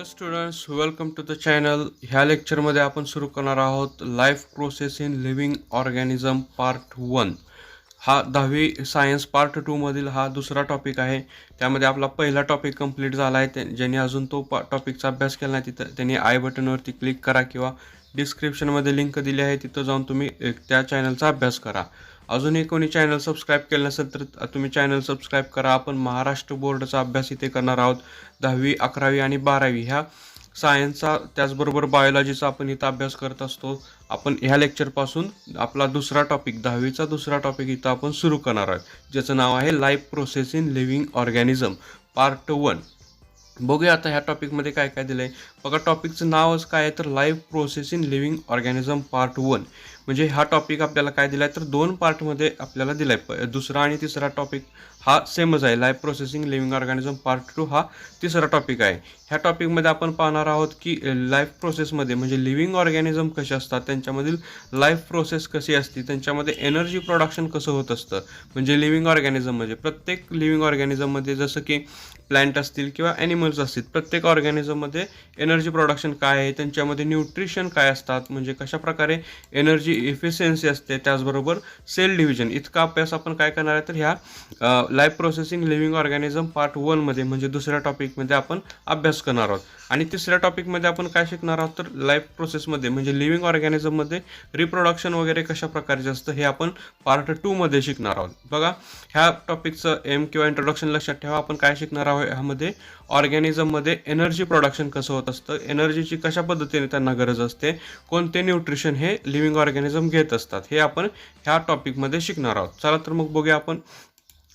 Hello students, welcome to the channel. ह्या लेक्चरमध्ये आपण सुरू करणार आहोत life process in living organism part 1. हा 10वी सायन्स पार्ट 2 मधील हा दुसरा टॉपिक आहे. त्यामध्ये आपला पहिला टॉपिक कंप्लीट झाला आहे. ज्यांनी अजून तो टॉपिकचा अभ्यास केला नाही तिथं त्यांनी आय बटनवरती क्लिक करा किंवा डिस्क्रिप्शनमध्ये लिंक दिली आहे, तिथं जाऊन तुम्ही त्या चॅनलचा अभ्यास करा. अजूनही कोणी चॅनल सबस्क्राईब केलं नसेल तर तुम्ही चॅनल सबस्क्राईब करा. आपण महाराष्ट्र बोर्डचा अभ्यास इथे करणार आहोत. 10वी, 11वी आणि 12वी ह्या सायन्सचा त्याचबरोबर बायोलॉजीचा आपण इथं अभ्यास करत असतो. आपण ह्या लेक्चरपासून आपला दुसरा टॉपिक 10वीचा दुसरा टॉपिक इथं आपण सुरू करणार आहोत, ज्याचं नाव आहे life process in living organism part 1. बघूया आता ह्या टॉपिकमध्ये काय काय दिलं आहे. बघा, टॉपिकचं नावच काय आहे तर life process in living organism part 1. म्हणजे हा टॉपिक आपल्याला काय दिला आहे तर 2 पार्टमध्ये आपल्याला दिला आहे. दुसरा आणि तिसरा टॉपिक हा सेमच आहे. Life processing living organism part 2 हा तिसरा टॉपिक आहे. ह्या टॉपिकमध्ये आपण पाहणार आहोत की लाईफ प्रोसेसमध्ये म्हणजे लिव्हिंग ऑर्गॅनिझम कसे असतात, त्यांच्यामधील लाईफ प्रोसेस कशी असते, त्यांच्यामध्ये एनर्जी प्रोडक्शन कसं होत असतं. म्हणजे लिव्हिंग ऑर्गॅनिझम म्हणजे प्रत्येक लिव्हिंग ऑर्गॅनिझममध्ये जसं की प्लांट असतील किंवा ॲनिमल्स असतील, प्रत्येक ऑर्गॅनिझममध्ये एनर्जी प्रोडक्शन काय आहे, त्यांच्यामध्ये न्यूट्रिशन काय असतात, म्हणजे कशाप्रकारे एनर्जी इफिशियन्सी असते, त्याचबरोबर सेल डिव्हिजन. इतका अभ्यास आपण काय करणार आहे तर ह्या life processing living organism part 1मध्ये म्हणजे दुसऱ्या टॉपिकमध्ये आपण अभ्यास करणार आहोत. आणि तिसऱ्या टॉपिकमध्ये आपण काय शिकणार आहोत तर लाईफ प्रोसेसमध्ये म्हणजे लिव्हिंग ऑर्गॅनिझममध्ये रिप्रोडक्शन वगैरे कशा प्रकारचे असतं हे आपण पार्ट 2मध्ये शिकणार आहोत. बघा, ह्या टॉपिकचं एम किंवा इंट्रोडक्शन लक्षात ठेवा. आपण काय शिकणार आहोत ह्यामध्ये ऑर्गॅनिझममध्ये एनर्जी प्रोडक्शन कसं होत असतं, एनर्जीची कशा पद्धतीने त्यांना गरज असते, कोणते न्यूट्रिशन हे लिव्हिंग ऑर्गॅनिझम घेत असतात, हे आपण ह्या टॉपिकमध्ये शिकणार आहोत. चला तर मग बघूया आपण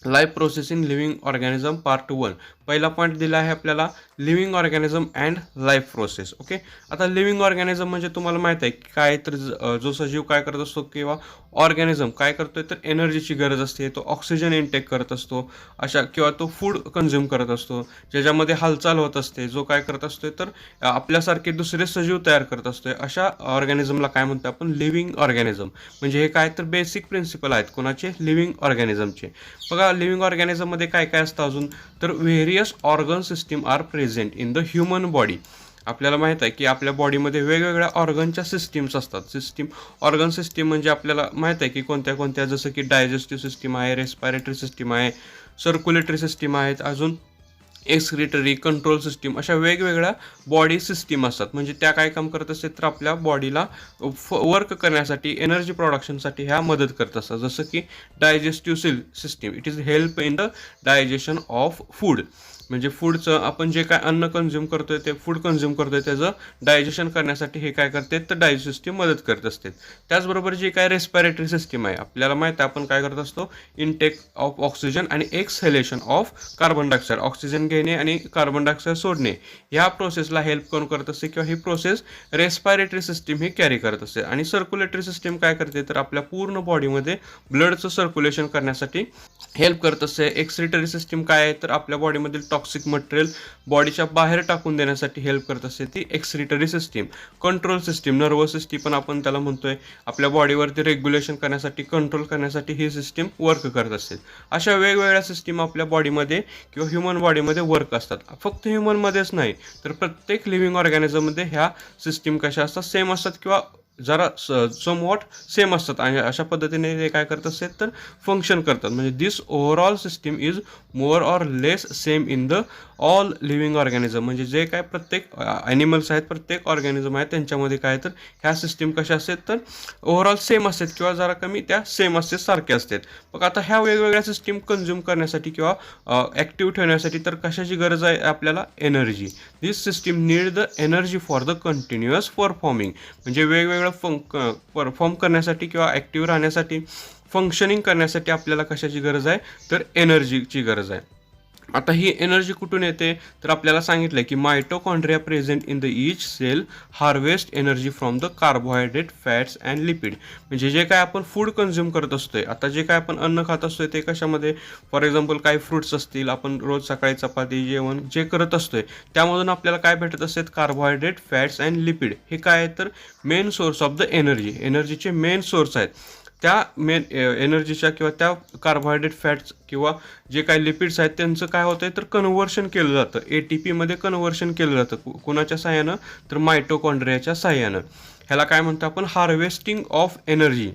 life process in living organism part 1. पहिला पॉईंट दिला आहे आपल्याला living organism and life process. Okay, आता लिव्हिंग ऑर्गॅनिझम म्हणजे तुम्हाला माहीत आहे की काय तर जो सजीव काय करत असतो किंवा ऑर्गॅनिझम काय करतोय तर एनर्जीची गरज असते, तो ऑक्सिजन इनटेक करत असतो अशा, किंवा तो फूड कंझ्युम करत असतो ज्याच्यामध्ये हालचाल होत असते, जो काय करत असतोय तर आपल्यासारखे दुसरे सजीव तयार करत असतोय, अशा ऑर्गॅनिझमला काय म्हणतो आपण लिव्हिंग ऑर्गॅनिझम. म्हणजे हे काय तर बेसिक प्रिन्सिपल आहेत कोणाचे लिव्हिंग ऑर्गॅनिझमचे. बघा, लिव्हिंग ऑर्गॅनिझममध्ये काय काय असतं अजून तर various organ system are present in the human body. आपल्याला माहीत आहे की आपल्या बॉडीमध्ये वेगवेगळ्या ऑर्गनच्या सिस्टीम्स असतात. ऑर्गन सिस्टीम म्हणजे आपल्याला माहीत आहे की कोणत्या कोणत्या, जसं की डायजेस्टिव्ह सिस्टीम आहे, रेस्पिरेटरी सिस्टीम आहे, सर्क्युलेटरी सिस्टीम आहेत, अजून एक्सक्रिटरी कंट्रोल सिस्टीम, अशा वेगवेगळ्या बॉडी सिस्टीम असतात. म्हणजे त्या काय काम करत असतात तर आपल्या बॉडीला वर्क करण्यासाठी, एनर्जी प्रोडक्शनसाठी ह्या मदत करत असतात. जसं की digestive system, it is help in the digestion of food. म्हणजे फूडचं आपण जे काय अन्न कंझ्युम करतोय, ते फूड कंझ्युम करतोय त्याचं डायजेशन करण्यासाठी हे काय करते तर डायजेस्टिव्ह सिस्टीम मदत करत असते. त्याचबरोबर जे काय रेस्पिरेटरी सिस्टीम आहे, आपल्याला माहिती आहे आपण काय करत असतो इनटेक ऑफ ऑक्सिजन आणि exhalation of carbon dioxide, oxygen घेणे आणि कार्बन डायऑक्साईड सोडणे, ह्या प्रोसेसला हेल्प करून करत असते किंवा ही प्रोसेस रेस्पिरेटरी सिस्टीम ही कॅरी करत असते. आणि सर्क्युलेटरी सिस्टीम काय करते तर आपल्या पूर्ण बॉडीमध्ये ब्लडचं सर्क्युलेशन करण्यासाठी हेल्प करत असते. एक्सक्रिटरी सिस्टीम काय आहे तर आपल्या बॉडीमधील टॉक्सिक मटेरियल बॉडीच्या बाहेर टाकून देण्यासाठी हेल्प करत असते, ती excretory system. Control system, nervous system पण आपण त्याला म्हणतोय, आपल्या बॉडीवरती रेग्युलेशन करण्यासाठी, कंट्रोल करण्यासाठी ही सिस्टीम वर्क करत असते. अशा वेगवेगळ्या सिस्टीम आपल्या बॉडीमध्ये किंवा ह्युमन बॉडीमध्ये वर्क असतात. फक्त ह्युमनमध्येच नाही तर प्रत्येक लिव्हिंग ऑर्गॅनिझममध्ये ह्या सिस्टीम कशा असतात सेम असतात किंवा जरा समवॉट सेम असतात. आणि अशा पद्धतीने ते काय करत असतात तर फंक्शन करतात. म्हणजे this overall system is more or less same in the all living organism. म्हणजे जे काय प्रत्येक ॲनिमल्स आहेत, प्रत्येक ऑर्गॅनिझम आहेत, त्यांच्यामध्ये काय तर ह्या सिस्टीम कशा असतात तर ओव्हरऑल सेम असतात किंवा जरा कमी त्या सेम असतात, सारखे असतात. मग आता ह्या वेगवेगळ्या सिस्टीम कंझ्युम करण्यासाठी किंवा ॲक्टिव्ह ठेवण्यासाठी तर कशाची गरज आहे आपल्याला energy. This system need the energy for the continuous performing. म्हणजे वेगवेगळ्या परफॉर्म करण्यासाठी किंवा ॲक्टिव्ह राहण्यासाठी, फंक्शनिंग करण्यासाठी आपल्याला कशाची गरज आहे तर एनर्जीची गरज आहे. आता ही एनर्जी कुठून येते तर आपल्याला सांगितलं की mitochondria present in the each cell harvest energy from the carbohydrate, fats and lipid. म्हणजे जे काय आपण फूड कंझ्युम करत असतोय, आता जे काय आपण अन्न खात असतोय ते कशामध्ये, फॉर एक्झाम्पल काही फ्रुट्स असतील, आपण रोज सकाळी चपाती जेवण जे करत असतोय त्यामधून आपल्याला काय भेटत असतात कार्बोहायड्रेट, फॅट्स अँड लिपिड. हे काय आहे तर main source of the energy, एनर्जीचे मेन सोर्स आहेत. त्या मेन एनर्जीच्या किंवा त्या कार्बोहायड्रेट फॅट्स किंवा जे काही लिपिड्स आहेत त्यांचं काय होतं तर कन्व्हर्शन केलं जातं, ATPमध्ये कन्व्हर्शन केलं जातं. कोणाच्या साह्यानं तर मायटोकॉन्ड्रियाच्या साह्यानं. ह्याला काय म्हणतो आपण हार्वेस्टिंग ऑफ एनर्जी.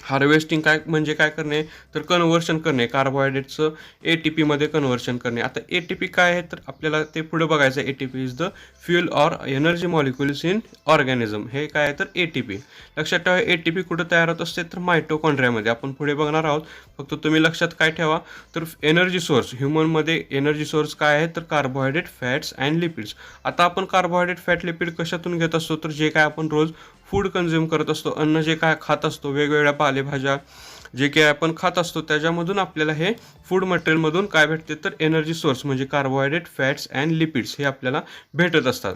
हार्वेस्टिंग काय म्हणजे काय करणे तर कन्व्हर्शन करणे, कार्बोहायड्रेटचं ATPमध्ये कन्व्हर्शन करणे. आता ATP काय आहे तर आपल्याला ते पुढे बघायचं आहे. ATP is the fuel or energy molecules in organism. हे काय आहे तर ATP. लक्षात ठेवा ATP कुठं तयार होत असते तर मायटोकॉन्ड्रियामध्ये. आपण पुढे बघणार आहोत. फक्त तुम्ही लक्षात काय ठेवा तर एनर्जी सोर्स ह्युमनमध्ये एनर्जी सोर्स काय आहे तर कार्बोहायड्रेट, फॅट्स अँड लिपिड्स. आता आपण कार्बोहायड्रेट, फॅट, लिपिड कशातून घेत असतो तर जे काय आपण रोज फूड कन्झ्युम करत असतो, अन्न जे काय खात असतो, वेगवेगळ्या पालेभाज्या जे काय आपण खात असतो त्याच्यामधून आपल्याला हे फूड मटेरियलमधून काय भेटते तर एनर्जी सोर्स म्हणजे कार्बोहायड्रेट, फॅट्स अँड लिपिड्स हे आपल्याला भेटत असतात.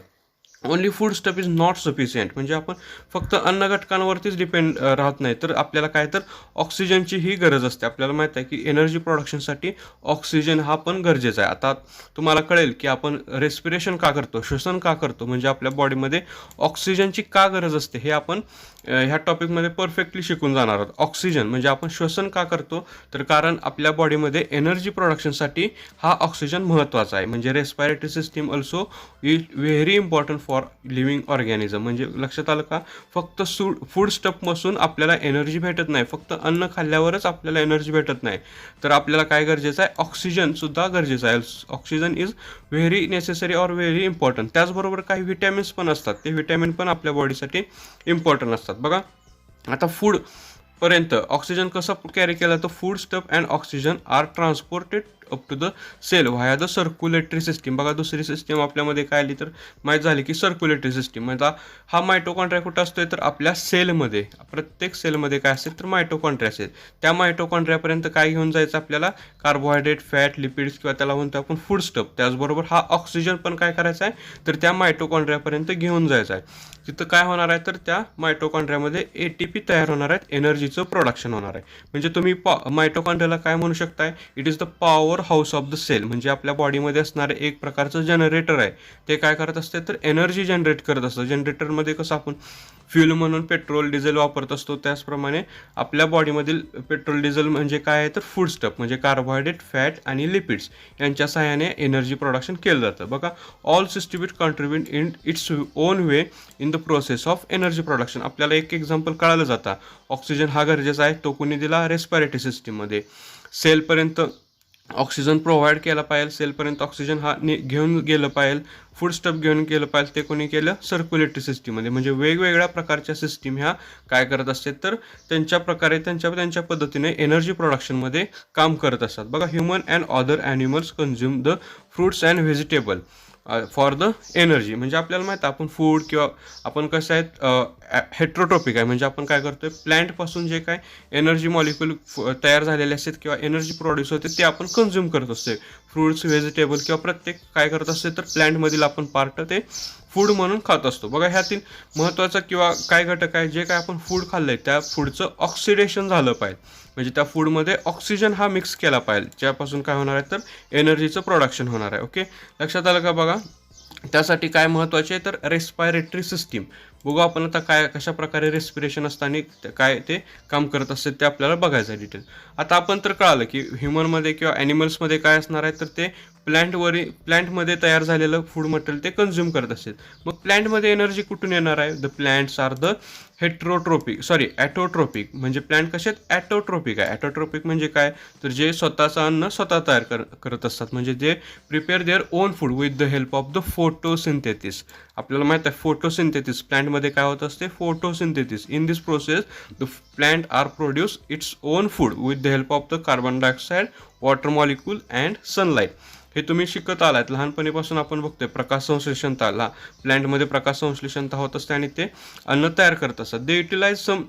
Only food stuff is not sufficient. म्हणजे आपण फक्त अन्न घटकांवरतीच डिपेंड राहत नाही तर आपल्याला काय तर ऑक्सिजनची ही गरज असते. आपल्याला माहीत आहे की एनर्जी प्रोडक्शनसाठी ऑक्सिजन हा पण गरजेचा आहे. आता तुम्हाला कळेल की आपण रेस्पिरेशन का करतो, श्वसन का करतो, म्हणजे आपल्या बॉडीमध्ये ऑक्सिजनची का गरज असते हे आपण ह्या टॉपिकमध्ये परफेक्टली शिकून जाणार आहोत. ऑक्सिजन म्हणजे आपण श्वसन का करतो तर कारण आपल्या बॉडीमध्ये एनर्जी प्रोडक्शनसाठी हा ऑक्सिजन महत्त्वाचा आहे. म्हणजे respiratory system also is very important for living organism. म्हणजे लक्षात आलं का फक्त फूड स्टफपासून आपल्याला एनर्जी भेटत नाही, फक्त अन्न खाल्ल्यावरच आपल्याला एनर्जी भेटत नाही तर आपल्याला काय गरजेचं आहे ऑक्सिजनसुद्धा गरजेचं आहे. Oxygen is very necessary or very important. त्याचबरोबर काही व्हिटॅमिन्स पण असतात, ते व्हिटॅमिन पण आपल्या बॉडीसाठी इम्पॉर्टंट असतात. बघा आता फूड पर्यंत ऑक्सिजन कसं कॅरी केलं तर food stuff and oxygen are transported up to the cell via the circulatory system. बघा दुसरी सिस्टीम आपल्यामध्ये काय आली तर माहीत झाली की सर्क्युलेटरी सिस्टीम. म्हणजे हा मायटोकॉन्ड्रिया कुठं असतोय तर आपल्या सेलमध्ये, प्रत्येक सेलमध्ये काय असेल तर मायटोकॉन्ड्रिया असेल. त्या मायटोकॉन्ड्रियापर्यंत काय घेऊन जायचं आपल्याला कार्बोहायड्रेट, फॅट, लिपिड्स किंवा त्याला म्हणतो आपण फूड स्टफ. त्याचबरोबर हा ऑक्सिजन पण काय करायचा आहे तर त्या मायटोकॉन्ड्रियापर्यंत घेऊन जायचा आहे. तिथं काय होणार आहे तर त्या मायटोकॉन्ड्रियामध्ये ATP तयार होणार आहेत, एनर्जीचं प्रोडक्शन होणार आहे. म्हणजे तुम्ही मायटोकॉन्ड्रियाला काय म्हणू शकताय, it is the power house of the cell. म्हणजे आपल्या बॉडीमध्ये असणारे एक प्रकारचं जनरेटर आहे, ते काय करत असते तर एनर्जी जनरेट करत असतं. जनरेटरमध्ये कसं आपण फ्यूल म्हणून पेट्रोल, डिझेल वापरत असतो त्याचप्रमाणे आपल्या बॉडीमधील पेट्रोल, डिझेल म्हणजे काय आहे तर फूड स्टफ म्हणजे कार्बोहायड्रेट, फॅट आणि लिपिड्स यांच्या सहाय्याने एनर्जी प्रोडक्शन केलं जातं. बघा all system contribute in its own way in the process of energy production. आपल्याला एक एक्झाम्पल कळालं जातं. ऑक्सिजन हा गरजेचा आहे, तो कोणी दिला रेस्पिरेटरी सिस्टीममध्ये. सेलपर्यंत ऑक्सिजन प्रोव्हाइड केला पाहिजे, सेलपर्यंत ऑक्सिजन हा घेऊन गेलं पाहिजे, फूड स्टफ घेऊन गेलं पाहिजे, ते कोणी केलं सर्क्युलेटरी सिस्टीममध्ये. म्हणजे वेगवेगळ्या प्रकारच्या सिस्टीम ह्या काय करत असतात तर त्यांच्या प्रकारे त्यांच्या पद्धतीने एनर्जी प्रोडक्शनमध्ये काम करत असतात. बघा human and other animals consume the fruits and vegetable for the energy. म्हणजे आपल्याला माहिती आहे आपण फूड किंवा आपण कसं आहेत हेट्रोट्रॉपिक आहे. म्हणजे आपण काय करतोय प्लॅन्टपासून जे काय एनर्जी मॉलिक्युल तयार झालेले असतात किंवा एनर्जी प्रोड्यूस होते ते आपण कन्झ्युम करत असतो. फ्रूट्स, व्हेजिटेबल किंवा प्रत्येक काय करत असते तर प्लॅन्टमधील आपण पार्ट ते फूड म्हणून खात असतो. बघा ह्यातील महत्त्वाचा किंवा काय घटक आहे, जे काय आपण फूड खाल्लंय त्या फूडचं ऑक्सिडेशन झालं पाहिजे. म्हणजे त्या फूडमध्ये ऑक्सिजन हा मिक्स केला पाहिजे, ज्यापासून काय होणार आहे तर एनर्जीचं प्रोडक्शन होणार आहे. ओके, लक्षात आलं का? बघा त्यासाठी काय महत्त्वाचे आहे तर रेस्पिरेटरी सिस्टीम. बघू आपण आता काय कशा प्रकारे रेस्पिरेशन असताना काय ते काम करत असते ते आपल्याला बघायचं आहे डिटेल. आता आपण तर कळालं की ह्युमनमध्ये किंवा ॲनिमल्समध्ये काय असणार आहे तर ते प्लॅन्टमध्ये तयार झालेलं फूड मटेरियल ते कन्झ्युम करत असतील. मग प्लॅन्टमध्ये एनर्जी कुठून येणार आहे? The plants are the autotrophic. म्हणजे प्लॅन्ट कसे आहेत ॲटोट्रोपिक आहे. ॲटोट्रोपिक म्हणजे काय तर जे स्वतःचं अन्न स्वतः तयार करत असतात. म्हणजे जे prepare their own food with the help of the photosynthesis. आपल्याला माहित आहे फोटोसिंथेसिस प्लॅन्टमध्ये काय होत असते photosynthesis. In this process the plant are produce its own food with the help of the carbon dioxide, water molecule and sunlight. हे तुम्ही शिकत आलात लहानपणीपासून. आपण बघतोय प्रकाश संश्लेषणता, प्लॅन्टमध्ये प्रकाश संश्लेषणता होत असते आणि ते अन्न तयार करत असतात. They utilize some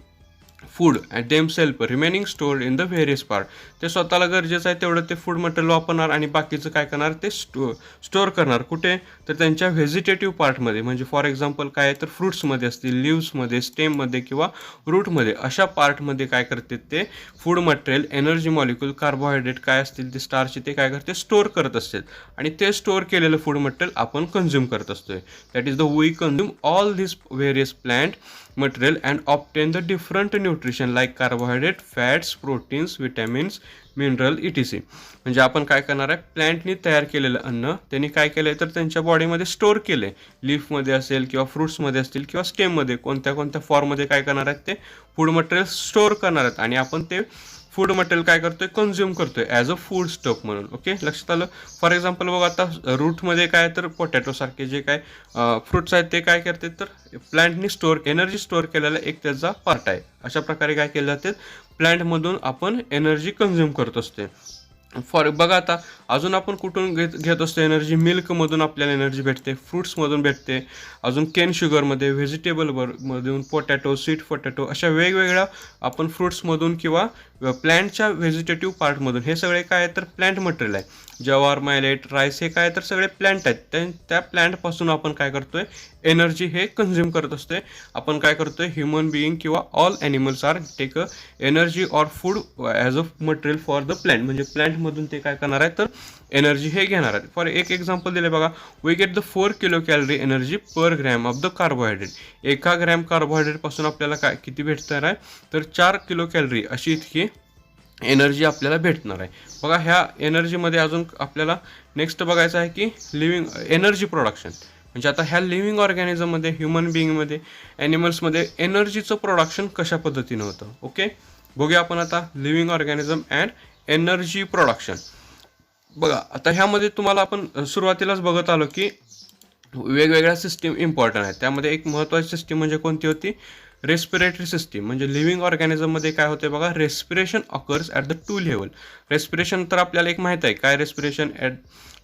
food and them self remaining stored in the various part. ते स्वतःला गरजेचं आहे तेवढं ते फूड मटेरियल वापरणार आणि बाकीचं काय करणार ते स्टोअर करणार. कुठे तर त्यांच्या व्हेजिटेटिव्ह पार्टमध्ये. म्हणजे फॉर एक्झाम्पल काय तर फ्रुट्समध्ये असतील, लिव्समध्ये, स्टेममध्ये किंवा रूटमध्ये, अशा पार्टमध्ये काय करते ते food material, energy molecule, carbohydrate काय असतील ते स्टार्च ते काय करते स्टोअर करत असतील आणि ते स्टोअर केलेलं फूड मटेरियल आपण कन्झ्युम करत असतोय. That is the we consume all this various plant material and obtain the different nutrition like carbohydrate, fats, proteins, vitamins, mineral etc. म्हणजे आपण काय करणार आहे, प्लॅन्टनी तयार केलेलं अन्न त्यांनी काय केलंय तर त्यांच्या बॉडीमध्ये स्टोअर केलंय. लीफमध्ये असेल किंवा फ्रुट्समध्ये असतील किंवा स्टेममध्ये कोणत्या कोणत्या फॉर्ममध्ये काय करणार आहेत ते फूड मटेरियल स्टोअर करणार आहेत आणि आपण ते फूड मटेरियल काय करतोय कन्झ्युम करतोय ॲज अ फूड स्टॉक म्हणून. ओके, लक्षात आलं. फॉर एक्झाम्पल बघा आता रूटमध्ये काय तर पोटॅटो सारखे जे काय फ्रुट्स आहेत ते काय करते तर प्लांटनी एनर्जी स्टोअर केलेला एक त्याचा पार्ट आहे. अशा प्रकारे काय केलं जाते प्लांटमधून आपण एनर्जी कन्झ्युम करत असते. बघा आता अजून आपण कुठून घेत असतो एनर्जी, मिल्कमधून आपल्याला एनर्जी भेटते, फ्रुट्समधून भेटते, अजून केन शुगरमध्ये, व्हेजिटेबलमधून, पोटॅटो, स्वीट पोटॅटो अशा वेगवेगळ्या आपण फ्रुट्समधून किंवा प्लॅन्टच्या व्हेजिटेटिव्ह पार्टमधून. हे सगळे काय आहे तर प्लॅन्ट मटेरियल आहे. जवार, मायलेट, राईस हे काय तर सगळे प्लॅन्ट आहेत. त्या प्लॅन्टपासून आपण काय करतोय एनर्जी हे कन्झ्युम करत असतोय. आपण काय करतोय ह्युमन बिईंग किंवा all animals are take a energy or food as a material for the plant. म्हणजे प्लॅन्टमधून ते काय करणार आहे तर एनर्जी हे घेणार आहेत. फॉर एक एक्झाम्पल दिले बघा, we get the 4 kilo calorie energy per gram of the carbohydrate. 1 gram कार्बोहायड्रेटपासून आपल्याला काय किती भेटणार आहे तर 4 किलो कॅलरी अशी इतकी एनर्जी आपल्याला भेटणार आहे. बघा ह्या एनर्जीमध्ये अजून आपल्याला नेक्स्ट बघायचं आहे की लिव्हिंग एनर्जी प्रोडक्शन. म्हणजे आता ह्या लिव्हिंग ऑर्गॅनिझममध्ये, ह्युमन बिईंगमध्ये, ॲनिमल्समध्ये एनर्जीचं प्रोडक्शन कशा पद्धतीनं होतं. ओके, बघूया आपण आता living organism and energy production. बघा आता ह्यामध्ये तुम्हाला आपण सुरुवातीलाच बघत आलो की वेगवेगळ्या सिस्टीम इम्पॉर्टंट आहेत. त्यामध्ये एक महत्त्वाची सिस्टीम म्हणजे कोणती होती, रेस्पिरेटरी सिस्टीम. म्हणजे लिव्हिंग ऑर्गॅनिझममध्ये काय होते बघा, respiration occurs at the 2 level. Respiration तर आपल्याला एक माहीत आहे काय रेस्पिरेशन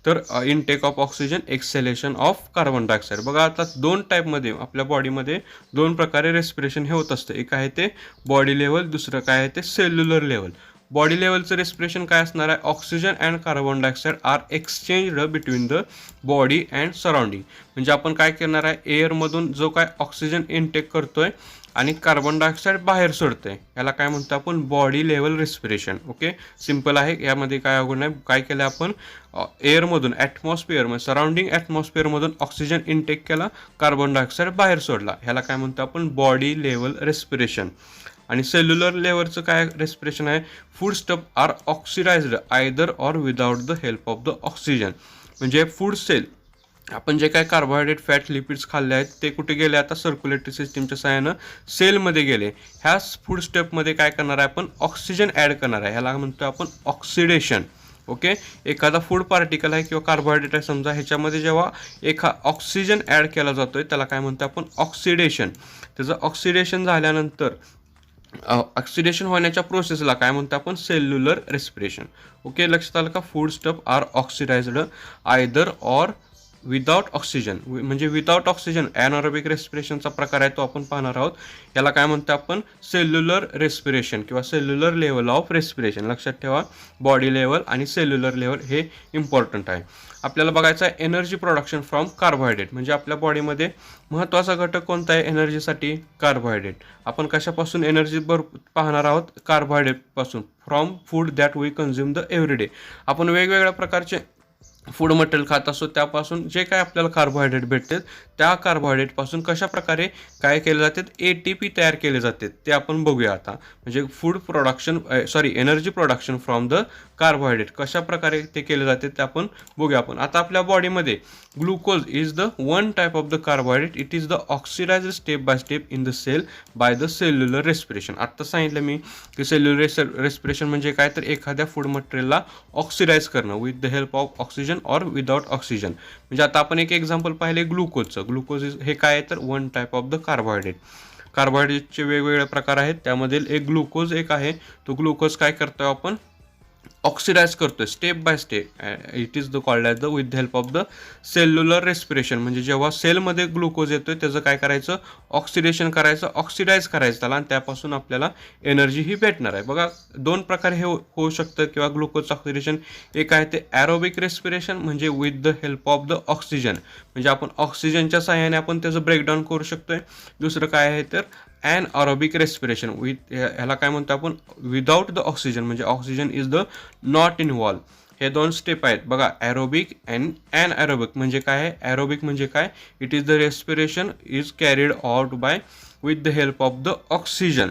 तर intake of oxygen, acceleration of carbon dioxide. बघा आता 2 टाईपमध्ये आपल्या बॉडीमध्ये 2 प्रकारे रेस्पिरेशन हे होत असतं. एक आहे ते बॉडी लेवल, दुसरं काय आहे ते सेल्युलर लेवल. बॉडी लेवलचं रेस्पिरेशन काय असणार आहे, oxygen and carbon dioxide are exchanged between the body and surrounding. म्हणजे आपण काय करणार आहे, एअरमधून जो काय ऑक्सिजन इनटेक करतोय आणि कार्बन डायऑक्साईड बाहेर सोडतोय याला काय म्हणतो आपण body level respiration. Okay, simple आहे, यामध्ये काय अवघड नाही. काय केलं आपण एअरमधून ॲटमॉस्फिअर सराउंडिंग ॲटमॉस्फिअरमधून ऑक्सिजन इनटेक केला, कार्बन डायऑक्साईड बाहेर सोडला, ह्याला काय म्हणतो आपण बॉडी लेवल रेस्पिरेशन. आणि सेल्युलर लेवलचं काय रेस्पिरेशन आहे, food stuff are oxidized either or without the help of the oxygen. म्हणजे फूड सेल आपण जे काय कार्बोहायड्रेट, फॅट, लिपिड्स खाल्ले आहेत ते कुठे गेले आता सर्क्युलेटरी सिस्टीमच्या सहाय्यानं सेलमध्ये गेले. ह्या फूड स्टेपमध्ये काय करणार आहे आपण ऑक्सिजन ॲड करणार आहे, ह्याला म्हणतो आपण ऑक्सिडेशन. ओके, एखादा फूड पार्टिकल आहे किंवा कार्बोहायड्रेट आहे समजा, ह्याच्यामध्ये जेव्हा ऑक्सिजन ॲड केला जातोय त्याला काय म्हणतो आपण ऑक्सिडेशन. त्याचं ऑक्सिडेशन झाल्यानंतर ऑक्सिडेशन होण्याच्या प्रोसेसला काय म्हणतो आपण सेल्युलर रेस्पिरेशन. ओके, लक्षात आलं का, food stuff are oxidized either or without oxygen. म्हणजे विदाउट ऑक्सिजन ॲनारोबिक रेस्पिरेशनचा प्रकार आहे तो आपण पाहणार आहोत. याला काय म्हणतो आपण सेल्युलर रेस्पिरेशन किंवा सेल्युलर लेवल ऑफ रेस्पिरेशन. लक्षात ठेवा, बॉडी लेवल आणि सेल्युलर लेवल हे इम्पॉर्टंट आहे. आपल्याला बघायचं आहे एनर्जी प्रोडक्शन फ्रॉम कार्बोहायड्रेट. म्हणजे आपल्या बॉडीमध्ये महत्त्वाचा घटक कोणता आहे एनर्जीसाठी, कार्बोहायड्रेट. आपण कशापासून एनर्जी पाहणार आहोत, कार्बोहायड्रेटपासून, from food that we consume the everyday. आपण वेगवेगळ्या प्रकारचे फूड मटेरियल खात असतो त्यापासून जे काय आपल्याला कार्बोहायड्रेट भेटते त्या कार्बोहायड्रेटपासून कशा प्रकारे काय केले जातात ATP तयार केले जाते ते आपण बघूया आता. म्हणजे food production energy production from the carbohydrate कशा प्रकारे ते केले जाते ते आपण बघूया. आपण आता आपल्या बॉडीमध्ये glucose is the one type of the carbohydrate. It is the oxidized step by step in the cell by the cellular respiration. आत्ता सांगितलं मी की सेल्युलर रेस्पिरेशन म्हणजे काय तर एखाद्या फूड मटेरियलला ऑक्सिडाइज करणं with the help of oxygen or without oxygen. म्हणजे आता आपण एक एक्झाम्पल पाहिले ग्लुकोजचं. ग्लुकोज हे काय आहे तर one type of the carbohydrate. कार्बोहायड्रेटचे वेगवेगळे प्रकार आहेत, त्यामधील एक ग्लुकोज एक आहे. तो ग्लुकोज काय करतोय आपण ऑक्सिडाइज करतोय step by step. It is the called as the with the help of the cellular respiration. म्हणजे जेव्हा सेलमध्ये ग्लुकोज येतोय त्याचं काय करायचं ऑक्सिडेशन करायचं, ऑक्सिडाइज करायचं त्याला, आणि त्यापासून आपल्याला एनर्जी ही भेटणार आहे. बघा 2 प्रकारे हे होऊ शकतं किंवा ग्लुकोज ऑक्सिडेशन. एक आहे ते ॲरोबिक रेस्पिरेशन म्हणजे with the help of the oxygen. म्हणजे आपण ऑक्सिजनच्या सहाय्याने आपण त्याचं ब्रेकडाऊन करू शकतोय. दुसरं काय आहे तर ॲनॲरोबिक रेस्पिरेशन ह्याला काय म्हणतो आपण विदाउट द ऑक्सिजन. म्हणजे oxygen is the not involve. हे 2 स्टेप आहेत बघा, ॲरोबिक अँड ॲनॲरोबिक. म्हणजे काय आहे ॲरोबिक म्हणजे काय, it is the respiration is carried out by with the help of the oxygen.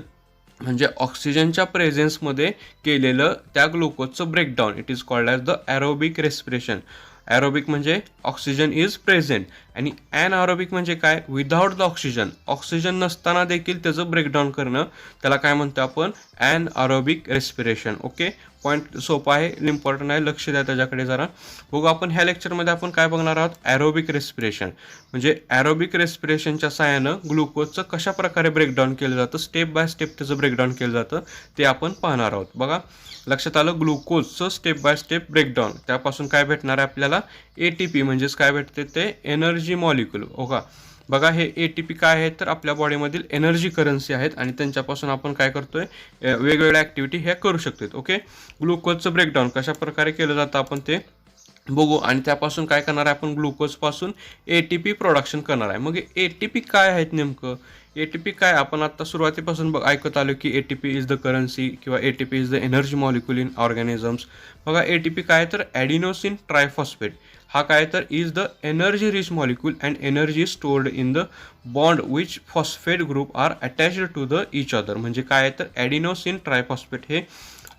म्हणजे ऑक्सिजनच्या प्रेझेन्समध्ये केलेलं त्या ग्लुकोजचं breakdown, it is called as the aerobic respiration. Aerobic म्हणजे ऑक्सिजन इज प्रेझेंट, आणि ॲनॲरोबिक म्हणजे काय, विदाउट द ऑक्सिजन, ऑक्सिजन नसताना देखील त्याचं ब्रेकडाऊन करणं, त्याला काय म्हणतो आपण, ॲनॲरोबिक रेस्पिरेशन. ओके, पॉईंट सोपा आहे, इम्पॉर्टंट आहे, लक्ष द्या त्याच्याकडे जरा. बघू आपण ह्या लेक्चरमध्ये आपण काय बघणार आहोत, ॲरोबिक रेस्पिरेशन. म्हणजे ॲरोबिक रेस्पिरेशनच्या साहाय्यानं ग्लुकोजचं कशा प्रकारे ब्रेकडाऊन केलं जातं, स्टेप बाय स्टेप त्याचं ब्रेकडाऊन केलं जातं ते आपण पाहणार आहोत. बघा लक्षात आलं, ग्लुकोजचं स्टेप बाय स्टेप ब्रेकडाऊन, त्यापासून काय भेटणार आहे आपल्याला, ATP म्हणजेच काय भेटते ते एनर्जी मॉलिक्यूल. हो का, बघा हे ATP काय आहे तर आपल्या बॉडीमधील एनर्जी करन्सी आहेत, आणि त्यांच्यापासून आपण काय करतोय, वेगवेगळ्या ॲक्टिव्हिटी ह्या करू शकतो. ओके, ग्लुकोजचं ब्रेकडाऊन कशा प्रकारे केलं जातं आपण ते बघू, आणि त्यापासून काय करणार आहे आपण, ग्लुकोजपासून ATP प्रोडक्शन करणार आहे. मग ATP काय आहेत नेमकं, ATP काय, आपण आता सुरुवातीपासून ऐकत आलो की ATP इज द करन्सी किंवा ATP is the energy molecule in organisms. बघा ATP काय तर ॲडिनोसिन ट्रायफॉस्फेट, हा काय तर is the energy rich molecule and energy stored in the bond which phosphate group are attached to the each other. म्हणजे काय तर ॲडिनोसिन ट्रायफॉस्फेट हे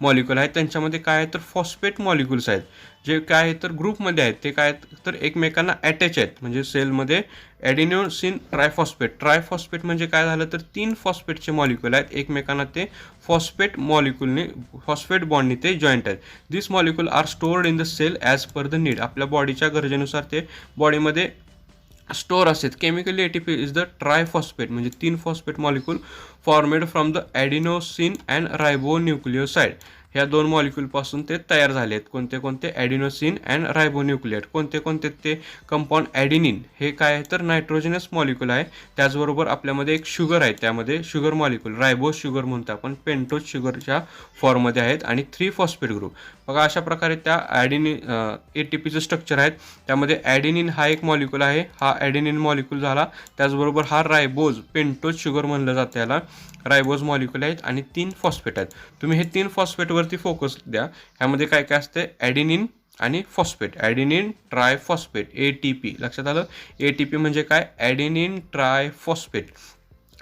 मॉलिक्यूल आहेत, त्यांच्यामध्ये काय आहे तर फॉस्फेट मॉलिक्युल्स आहेत, जे काय आहे तर ग्रुपमध्ये आहेत, ते काय तर एकमेकांना अटॅच आहेत. म्हणजे सेलमध्ये ॲडिनोसिन ट्रायफॉस्फेट म्हणजे काय झालं तर 3 फॉस्फेटचे मॉलिक्यूल आहेत, एकमेकांना ते फॉस्फेट मॉलिक्यूलने, फॉस्फेट बॉन्डने ते जॉईंट आहेत. This molecule are stored in the cell as per the need. आपल्या बॉडीच्या गरजेनुसार ते बॉडीमध्ये स्टोअर असतात. Chemically ATP is the triphosphate म्हणजे 3 phosphate molecule formed from the adenosine and ribonucleoside. ह्या 2 मॉलिक्यूलपासून ते तयार झाले आहेत. कोणते कोणते, ॲडिनोसिन अँड रायबोन्यूक्लियोसाइड. कोणते कोणते ते कंपाऊंड, ॲडिनिन हे काय आहे तर नायट्रोजनस मॉलिक्यूल आहे. त्याचबरोबर आपल्यामध्ये एक शुगर आहे, त्यामध्ये शुगर मॉलिक्यूल रायबोस शुगर म्हणतो आपण, पेंटोज शुगरच्या फॉर्ममध्ये आहेत, आणि 3 फॉस्फेट ग्रुप. बघा अशा प्रकारे त्या ATPचं स्ट्रक्चर आहेत. त्यामध्ये ॲडिनिन हा एक मॉलिक्यूल आहे, हा ॲडिनिन मॉलिक्यूल झाला. त्याचबरोबर हा रायबोज, पेंटोज शुगर म्हणलं जातं याला, रायबोज मॉलिक्यूल आहेत, आणि 3 फॉस्फेट आहेत. तुम्ही हे 3 फॉस्फेटवरती फोकस द्या. ह्यामध्ये काय काय असते, ॲडिनिन आणि फॉस्फेट, ॲडिनिन ट्रायफॉस्फेट ATP. लक्षात आलं, ATP म्हणजे काय, ॲडिनिन ट्रायफॉस्फेट.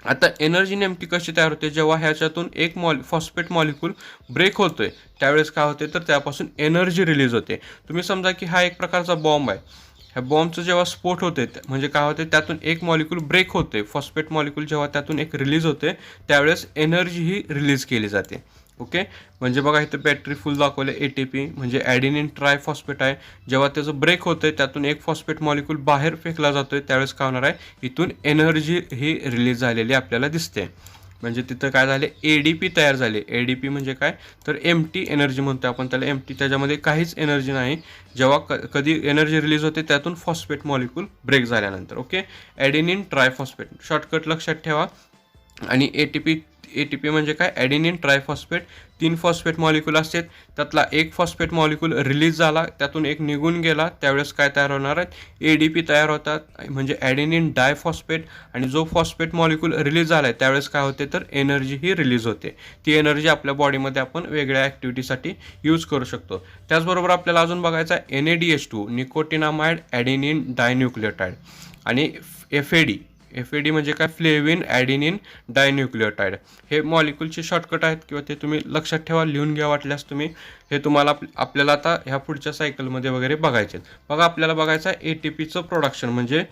आता एनर्जी नेमकी कशी तयार होते, जेव्हा ह्याच्यातून एक फॉस्फेट मॉलिक्यूल ब्रेक होतोय त्यावेळेस काय होते तर त्यापासून एनर्जी रिलीज होते. तुम्ही समजा की हा एक प्रकारचा बॉम्ब आहे, ह्या बॉम्बचं जेव्हा स्फोट होते म्हणजे काय होते, त्यातून एक मॉलिक्यूल ब्रेक होते, फॉस्फेट मॉलिक्यूल जेव्हा त्यातून एक रिलीज होते त्यावेळेस एनर्जी ही रिलीज केली जाते. ओके, म्हणजे बघा इथं बॅटरी फुल दाखवले, ATP म्हणजे ॲडिनिन ट्रायफॉस्फेट आहे. जेव्हा त्याचं ब्रेक होतं त्यातून एक फॉस्फेट मॉलिक्यूल बाहेर फेकला जातोय त्यावेळेस काय होणार आहे, इथून एनर्जी ही रिलीज झालेली आपल्याला दिसते. म्हणजे तिथं काय झाले, ADP तयार झाले. ADP म्हणजे काय तर एम्प्टी एनर्जी म्हणतो आपण त्याला, एम्प्टी, त्याच्यामध्ये काहीच एनर्जी नाही. जेव्हा कधी एनर्जी रिलीज होते त्यातून फॉस्फेट मॉलिक्यूल ब्रेक झाल्यानंतर. ओके, ॲडिनिन ट्रायफॉस्फेट शॉर्टकट लक्षात ठेवा. आणि ATP म्हणजे काय, ॲडिनिन ट्रायफॉस्फेट, 3 फॉस्फेट मॉलिक्यूल असतात, त्यातला एक फॉस्फेट मॉलिक्यूल रिलीज झाला, त्यातून एक निघून गेला, त्यावेळेस काय तयार होणार आहेत, ADP तयार होतात म्हणजे ॲडिनिन डायफॉस्फेट. आणि जो फॉस्फेट मॉलिक्यूल रिलीज झाला आहे त्यावेळेस काय होते तर एनर्जी ही रिलीज होते. ती एनर्जी आपल्या बॉडीमध्ये आपण वेगळ्या ॲक्टिव्हिटीसाठी यूज करू शकतो. त्याचबरोबर आपल्याला अजून बघायचा आहे NADH2 निकोटिनामाइड ॲडिनिन डायन्यूक्लियोटाइड, आणि FAD म्हणजे काय, फ्लेविन ॲडिनिन डायन्यूक्लियोटाइड. हे मॉलिक्यूलचे शॉर्टकट आहेत किंवा ते तुम्ही लक्षात ठेवा, लिहून घ्या वाटल्यास तुम्ही. हे तुम्हाला आपल्याला आता ह्या पुढच्या सायकलमध्ये वगैरे बघायचे. बघा आपल्याला बघायचं आहे ATPचं प्रोडक्शन म्हणजे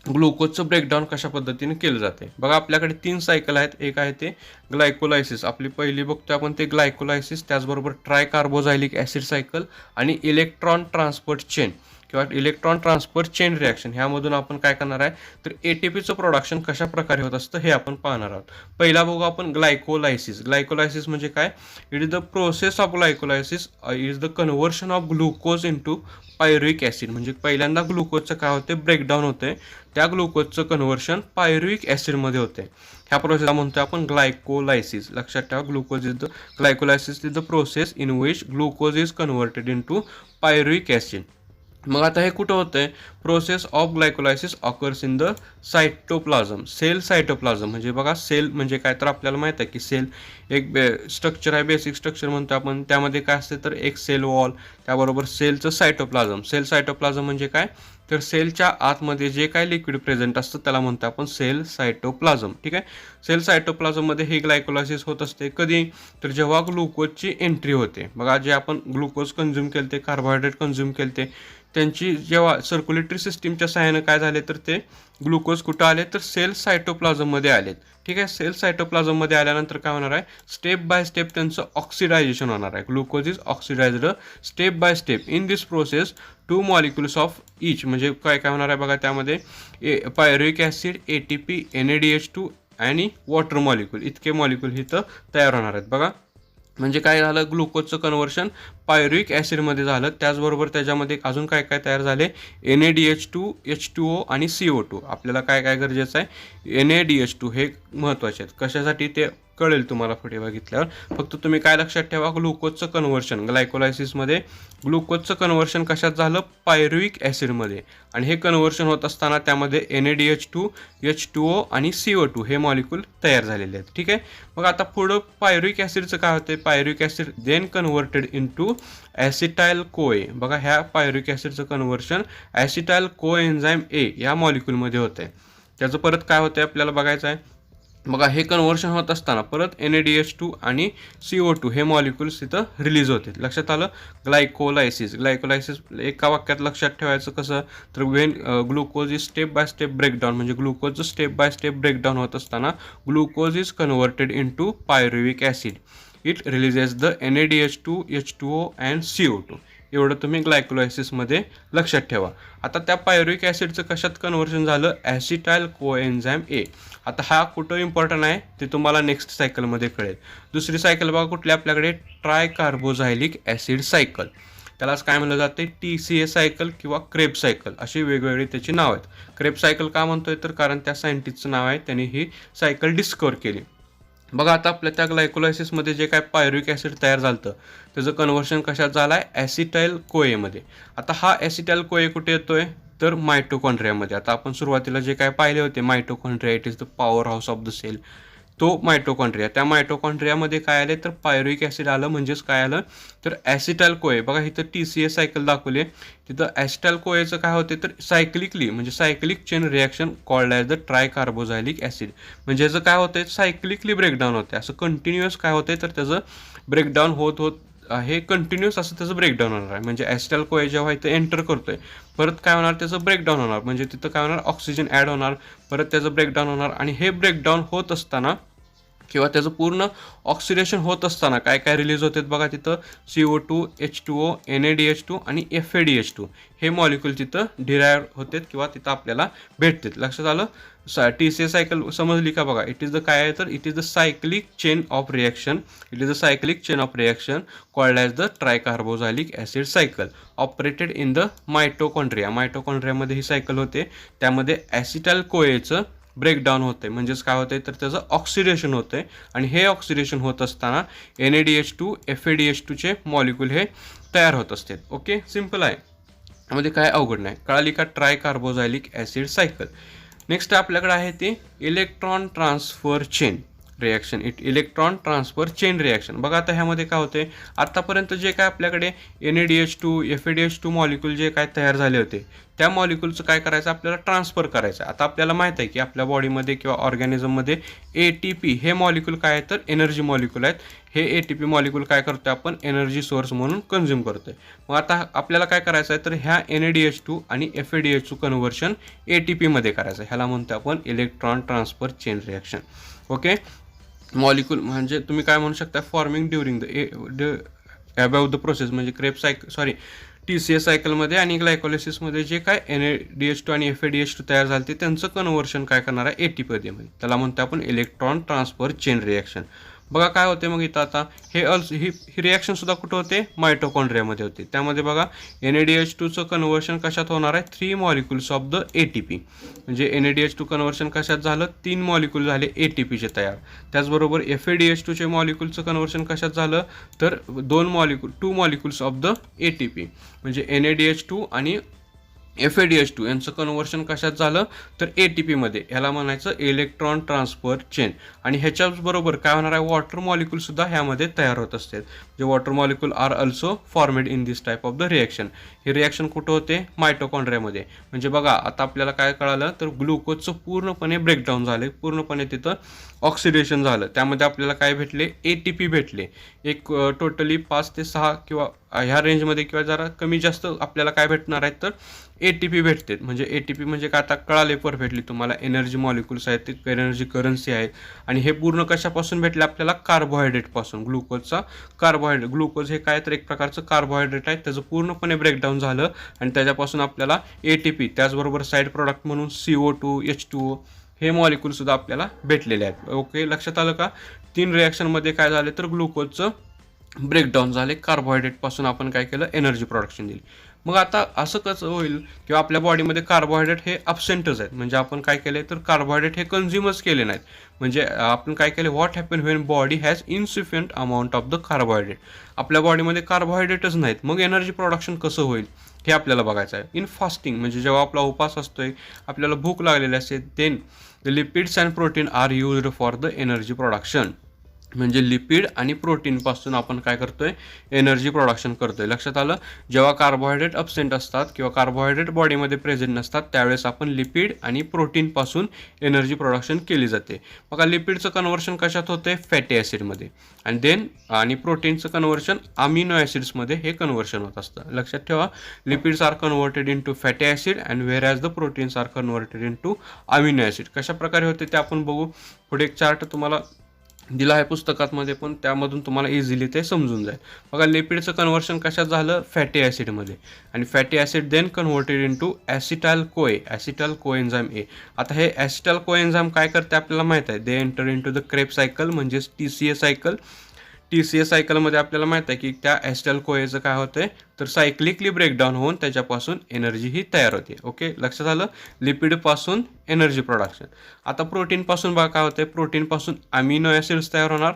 ग्लुकोजचं ब्रेकडाऊन कशा पद्धतीने केलं जाते. बघा आपल्याकडे 3 सायकल आहेत. एक आहे ते ग्लायकोलायसिस, आपली पहिली बघतोय आपण ते ग्लायकोलायसिस, त्याचबरोबर ट्रायकार्बोझायलिक ॲसिड सायकल, आणि इलेक्ट्रॉन ट्रान्सपोर्ट चेन किंवा इलेक्ट्रॉन ट्रान्सफर चेन रिॲक्शन. ह्यामधून आपण काय करणार आहे तर ATPचं प्रोडक्शन कशा प्रकारे होत असतं हे आपण पाहणार आहोत. पहिला बघू आपण ग्लायकोलायसिस. ग्लायकोलायसिस म्हणजे काय, it is the process of glycolysis is the conversion of glucose into pyruvic acid. म्हणजे पहिल्यांदा ग्लुकोजचं काय होते, ब्रेकडाऊन होते, त्या ग्लुकोजचं कन्व्हर्शन पायरुइक ॲसिडमध्ये होते. ह्या प्रोसेसला म्हणतो आपण ग्लायकोलायसिस. लक्षात ठेवा, glycolysis is the process in which glucose is converted into pyruvic acid. मग आता हे कुठं होतंय? Process of glycolysis occurs in the cytoplasm. Cell cytoplasm म्हणजे बघा, सेल म्हणजे काय तर आपल्याला माहित आहे की सेल एक स्ट्रक्चर आहे, बेसिक स्ट्रक्चर म्हणतो आपण. त्यामध्ये काय असते तर एक सेल वॉल, त्याबरोबर सेलचं सायटोप्लाझम. सेल सायटोप्लाझम म्हणजे काय तर सेलच्या आतमध्ये जे काय लिक्विड प्रेझेंट असतं त्याला म्हणतो आपण सेल सायटोप्लाझम. ठीक आहे. सेल सायटोप्लाझममध्ये हे ग्लायकोलायसिस होत असते कधी तर जेव्हा ग्लुकोजची एंट्री होते. बघा, जे आपण ग्लुकोज कंझ्युम केलते, कार्बोहायड्रेट कंझ्युम केलते, त्यांची जेव्हा सर्क्युलेटरी सिस्टीमच्या सहाय्यानं काय झाले तर ते ग्लुकोज कुठं आले तर सेल सायटोप्लाझममध्ये आलेत. ठीक आहे. सेल सायटोप्लाझममध्ये आल्यानंतर काय होणार आहे, स्टेप बाय स्टेप त्यांचं ऑक्सिडायझेशन होणार आहे. Glucose is oxidized step by step. In this process 2 molecules of each म्हणजे काय काय होणार आहे बघा, त्यामध्ये पायरुइक ॲसिड, ATP, NADH2 आणि वॉटर मॉलिक्यूल इतके मॉलिक्यूल इथं तयार होणार आहेत. बघा, म्हणजे काय झालं, ग्लुकोजचं कन्व्हर्शन पायरुइक ॲसिडमध्ये झालं. त्याचबरोबर त्याच्यामध्ये अजून काय काय तयार झाले, NADH2, H2O आणि CO2. आपल्याला काय काय गरजेचं आहे, NADH2 हे महत्त्वाचे आहेत. कशासाठी ते कळेल तुम्हाला पुढे बघितल्यावर. फक्त तुम्ही काय लक्षात ठेवा, ग्लुकोजचं कन्व्हर्शन ग्लायकोलायसिसमध्ये ग्लुकोजचं कन्व्हर्शन कशात झालं, पायरुइक ॲसिडमध्ये. आणि हे कन्व्हर्शन होत असताना त्यामध्ये NADH2, H2O आणि CO2 हे मॉलिक्यूल तयार झालेले आहेत. ठीक आहे. मग आता पुढं पायरुइक ॲसिडचं काय होते, पायरुइक ॲसिड देन कन्व्हर्टेड इनटू ॲसिटाइल कोए. बघा, ह्या पायरुइक ॲसिडचं कन्व्हर्शन ॲसिटाइल कोएन्झाइम A या मॉलिक्यूलमध्ये होतं आहे. त्याचं परत काय होतं आपल्याला बघायचं आहे. बघा, हे कन्व्हर्शन होत असताना परत NADH2 आणि CO2 हे मॉलिक्युल्स तिथं रिलीज होते. लक्षात आलं. ग्लायकोलायसिस एका वाक्यात लक्षात ठेवायचं कसं तर when glucose is step by step breakdown म्हणजे ग्लुकोजचं स्टेप बाय स्टेप ब्रेकडाऊन होत असताना glucose is converted into pyruvic acid. It releases the NADH2, H2O and CO2. एवढं तुम्ही ग्लायकोलायसिसमध्ये लक्षात ठेवा. आता त्या पायरुइक ॲसिडचं कशात कन्व्हर्शन झालं, ॲसिटाइल कोएन्झाइम A. आता हा कुठं इम्पॉर्टंट आहे ते तुम्हाला नेक्स्ट सायकलमध्ये कळेल. दुसरी सायकल बघा कुठली आपल्याकडे, ट्राय कार्बोझायलिक ॲसिड सायकल. त्यालाच काय म्हणलं जाते, TCA सायकल किंवा क्रेब सायकल अशी वेगवेगळी त्याची नाव आहेत. क्रेब सायकल का म्हणतोय तर कारण त्या सायंटिस्टचं नाव आहे, त्यांनी ही सायकल डिस्कवर केली. बघा, आता आपल्या त्या ग्लायकोलायसिसमध्ये जे काय पायरुइक ॲसिड तयार झालं त्याचं कन्व्हर्शन कशात झालं आहे, ॲसिटाइल कोएमध्ये. आता हा ॲसिटाइल कोए कुठे येतोय तर मायटोकॉन्ड्रियामध्ये. आता आपण सुरुवातीला जे काय पाहिले होते, mitochondria it is the power house of the cell, तो मायटोकॉन्ड्रिया. त्या मायटोकॉन्ड्रियामध्ये काय आले तर पायरुइक ॲसिड आलं. म्हणजेच काय आलं तर ॲसिटाइल कोए. बघा, इथं TCA सायकल दाखवली, तिथं ॲसिटाइल कोएचं काय होते तर सायक्लिकली म्हणजे cyclic chain reaction called as the tricarboxylic acid. म्हणजे याचं काय होतंय, सायक्लिकली ब्रेकडाऊन होते. असं कंटिन्युअस काय होतंय तर त्याचं ब्रेकडाऊन होत होत हे कंटिन्युअस असं त्याचं ब्रेकडाऊन होणार आहे. म्हणजे ॲसिटाइल कोए जेव्हा इथं एंटर करतोय परत काय होणार, त्याचं ब्रेकडाऊन होणार. म्हणजे तिथं काय होणार, ऑक्सिजन ॲड होणार, परत त्याचं ब्रेकडाऊन होणार. आणि हे ब्रेकडाऊन होत असताना किंवा त्याचं पूर्ण ऑक्सिडेशन होत असताना काय काय रिलीज होतात बघा, तिथं CO2, H2O, NADH2 आणि FADH2 हे मॉलिक्यूल तिथं डिराईव्ह होतात किंवा तिथं आपल्याला भेटतात. लक्षात आलं. TCA सायकल समजली का बघा. इट इज द काय आहे तर it is the cyclic chain of reaction. It is the cyclic chain of reaction called as the tricarboxylic acid cycle operated in the mitochondria. मायटोकॉन्ड्रियामध्ये ही सायकल होते. त्यामध्ये ॲसिटाइल कोएचं ब्रेकडाऊन होते. म्हणजेच काय होते तर त्याचं ऑक्सिडेशन होते. आणि हे ऑक्सिडेशन होत असताना NADH2, FADH2चे मॉलिक्यूल हे तयार होत असतात. ओके, सिम्पल आहे, यामध्ये काय अवघड नाही. कळाली का ट्राय कार्बोझायलिक ॲसिड सायकल. नेक्स्ट आपल्याकडे आहे ते electron transfer chain reaction. Electron transfer chain reaction. बघा, आता ह्यामध्ये काय होते, आतापर्यंत जे काय आपल्याकडे NADH2, FADH2 मॉलिक्यूल जे काय तयार झाले होते त्या मॉलिक्यूलचं काय करायचं आपल्याला, ट्रान्सफर करायचं. आता आपल्याला माहित आहे की आपल्या बॉडीमध्ये किंवा ऑर्गॅनिझममध्ये ATP हे मॉलिक्यूल काय आहे तर एनर्जी मॉलिक्यूल आहेत. हे ATP मॉलिक्यूल काय करतोय आपण, एनर्जी सोर्स म्हणून कन्झ्युम करतोय. मग आता आपल्याला काय करायचं आहे तर ह्या NADH2 आणि FADH2 कन्व्हर्शन ATP मध्ये करायचं. ह्याला म्हणतो आपण electron transfer chain reaction. Okay, molecule म्हणजे तुम्ही काय म्हणू शकता, forming during the about the process म्हणजे TCA सायकलमध्ये आणि ग्लायकोलायसिसमध्ये जे काय NADH2 आणि FADH2 तयार झाले त्यांचं कन्व्हर्शन काय करणार आहे ATP मध्ये. त्याला म्हणतो आपण इलेक्ट्रॉन ट्रान्सफर चेन रिॲक्शन. बघा काय होते मग इथं आता ही रिॲक्शन सुद्धा कुठं होते, मायटोकॉन्ड्रियामध्ये होते. त्यामध्ये बघा NADH2चं कन्व्हर्शन कशात होणार आहे, 3 मॉलिक्युल्स ऑफ द ATP. म्हणजे NADH2 कन्व्हर्शन कशात झालं, 3 मॉलिक्यूल झाले ATPचे तयार. त्याचबरोबर FADH2चे मॉलिक्यूलचं कन्व्हर्शन कशात झालं तर 2 मॉलिक्यूल्स ऑफ द ATP. म्हणजे NADH2 आणि FADH2 यांचं कन्व्हर्शन कशात झालं तर ATPमध्ये, ह्याला म्हणायचं इलेक्ट्रॉन ट्रान्सफर चेन. आणि ह्याच्याबरोबर काय होणार आहे, वॉटर मॉलिक्यूलसुद्धा ह्यामध्ये तयार होत असतात. जे water molecule are also formed in this type of the reaction. हे रिॲक्शन कुठं होते, मायटोकॉन्ड्रियामध्ये. म्हणजे बघा आता आपल्याला काय कळालं तर ग्लुकोजचं पूर्णपणे ब्रेकडाऊन झाले, पूर्णपणे तिथं ऑक्सिडेशन झालं. त्यामध्ये आपल्याला काय भेटले, ATP भेटले. एक टोटली 5 ते 6 किंवा ह्या रेंजमध्ये किंवा जरा कमी जास्त आपल्याला काय भेटणार आहेत तर ATP भेटते. म्हणजे ATP म्हणजे काय आता कळाले परफेक्टली तुम्हाला. एनर्जी मॉलिक्युल्स आहेत, ते एनर्जी करन्सी आहे. आणि हे पूर्ण कशापासून भेटले आपल्याला, कार्बोहायड्रेटपासून. ग्लुकोजचा कार्बोहायड्रेट, ग्लुकोज हे काय तर एक प्रकारचं कार्बोहायड्रेट आहे, त्याचं पूर्णपणे ब्रेकडाऊन झालं आणि त्याच्यापासून आपल्याला ATP, त्याचबरोबर साईड प्रॉडक्ट म्हणून CO2 H2O हे मॉलिक्यूलसुद्धा आपल्याला भेटलेले आहेत. ओके, लक्षात आलं का. 3 रिॲक्शनमध्ये काय झाले तर ग्लुकोजचं ब्रेकडाऊन झाले, कार्बोहायड्रेटपासून आपण काय केलं, एनर्जी प्रोडक्शन दिली. मग आता असं कसं होईल किंवा आपल्या बॉडीमध्ये कार्बोहायड्रेट हे अब्सेंटच आहेत. म्हणजे आपण काय केले तर कार्बोहायड्रेट हे कन्झ्युमच केले नाहीत. म्हणजे आपण काय केले, what happen when body has insufficient amount of the carbohydrate. आपल्या बॉडीमध्ये कार्बोहायड्रेटच नाहीत, मग एनर्जी प्रोडक्शन कसं होईल हे आपल्याला बघायचं आहे. इन फास्टिंग म्हणजे जेव्हा आपला उपास असतोय, आपल्याला भूक लागलेली असते, then the lipids and protein are used for the energy production. म्हणजे लिपिड आणि प्रोटीनपासून आपण काय करतोय, एनर्जी प्रोडक्शन करतोय. लक्षात आलं. जेव्हा कार्बोहायड्रेट अब्सेंट असतात किंवा कार्बोहायड्रेट बॉडीमध्ये प्रेझेंट नसतात, त्यावेळेस आपण लिपिड आणि प्रोटीनपासून एनर्जी प्रोडक्शन केली जाते. बघा लिपिडचं कन्व्हर्शन कशात होते, फॅटी ॲसिडमध्ये. आणि देन आणि प्रोटीनचं कन्व्हर्शन अमिनो ॲसिड्समध्ये हे कन्व्हर्शन होत असतं. लक्षात ठेवा, lipids are converted into fatty acid and whereas the proteins are converted into amino acid. कशा प्रकारे होते ते आपण बघू. पुढे एक चार्ट तुम्हाला दिला आहे पुस्तकामध्ये, पण त्यामधून तुम्हाला इझिली ते समजून जाईल. बघा लिपिडचं कन्व्हर्शन कशात झालं, फॅटी ॲसिडमध्ये. आणि fatty acid then converted into acetyl coenzyme A. आता हे ॲसिटाइल कोएन्झाइम काय करते आपल्याला माहीत आहे, they enter into the Kreb cycle म्हणजेच TCA सायकल. TCA सायकलमध्ये आपल्याला माहीत आहे की त्या ॲसिटाइल कोएचं काय होतंय तर सायक्लिकली ब्रेकडाऊन होऊन त्याच्यापासून एनर्जी ही तयार होते. ओके, लक्षात आलं. लिपिडपासून एनर्जी प्रोडक्शन. आता प्रोटीनपासून बघा काय होतंय, प्रोटीनपासून अमिनो ॲसिड्स तयार होणार.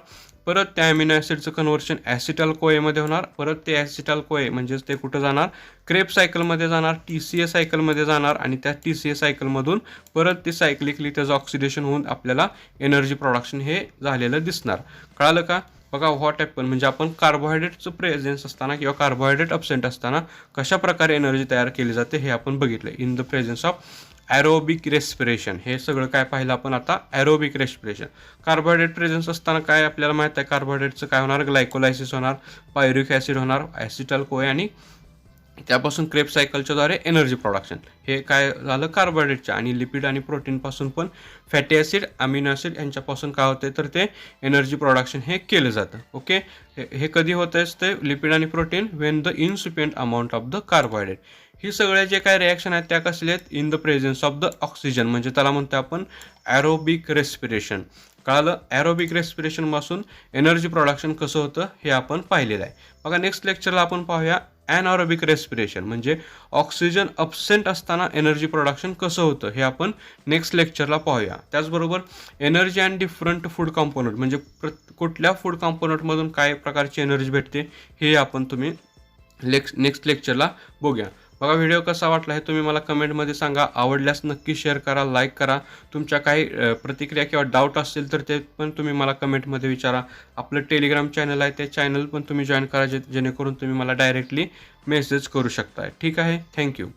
परत त्या अमिनो ॲसिडचं कन्व्हर्शन ॲसिटाइल कोएमध्ये होणार. परत ते ॲसिटाइल कोए म्हणजेच ते कुठं जाणार, क्रेब सायकलमध्ये जाणार, TCA सायकलमध्ये जाणार. आणि त्या TCA सायकलमधून परत ते सायक्लिकली त्याचं ऑक्सिडेशन होऊन आपल्याला एनर्जी प्रोडक्शन हे झालेलं दिसणार. कळालं का. बघा व्हॉट हॅपन म्हणजे आपण कार्बोहायड्रेटचं प्रेझेन्स असताना किंवा कार्बोहायड्रेट अब्सेंट असताना कशा प्रकारे एनर्जी तयार केली जाते हे आपण बघितलं. In the presence of aerobic respiration. हे सगळं काय पाहिलं आपण आता, ॲरोबिक रेस्पिरेशन. कार्बोहायड्रेट प्रेझेन्स असताना काय आपल्याला माहीत आहे, कार्बोहायड्रेटचं काय होणार, ग्लायकोलायसिस होणार, पायरुरिक ॲसिड होणार, ॲसिटाइल कोए आणि त्यापासून क्रेब सायकलच्याद्वारे एनर्जी प्रोडक्शन. हे काय झालं कार्बोहायड्रेटच्या. आणि लिपिड आणि प्रोटीनपासून पण फॅटी ॲसिड, अमिनो ॲसिड यांच्यापासून काय होते तर ते एनर्जी प्रोडक्शन हे केलं जातं. ओके, हे कधी होतं असते, लिपिड आणि protein when the insufficient amount of the carbohydrate. ही सगळे जे काय रिॲक्शन आहेत त्या कसले आहेत, in the presence of the oxygen. म्हणजे त्याला म्हणतो आपण ॲरोबिक रेस्पिरेशन. कळालं. ॲरोबिक रेस्पिरेशनपासून एनर्जी प्रोडक्शन कसं होतं हे आपण पाहिलेलं आहे. बघा नेक्स्ट लेक्चरला आपण पाहूया ॲनऑरोबिक रेस्पिरेशन. म्हणजे ऑक्सिजन अब्सेंट असताना एनर्जी प्रोडक्शन कसं होतं हे आपण नेक्स्ट लेक्चरला पाहूया. त्याचबरोबर energy and different food component म्हणजे कुठल्या फूड कॉम्पोनंटमधून काय प्रकारची एनर्जी भेटते हे आपण तुम्ही नेक्स्ट लेक्चरला बघूया. बघा व्हिडिओ कसा वाटला हे तुम्ही मला कमेंटमध्ये सांगा. आवडल्यास नक्की शेअर करा, लाईक करा. तुमच्या काही प्रतिक्रिया किंवा डाऊट असतील तर ते पण तुम्ही मला कमेंटमध्ये विचारा. आपलं टेलिग्राम चॅनल आहे, ते चॅनल पण तुम्ही जॉईन करा जेणेकरून तुम्ही मला डायरेक्टली मेसेज करू शकता. ठीक आहे, थँक्यू.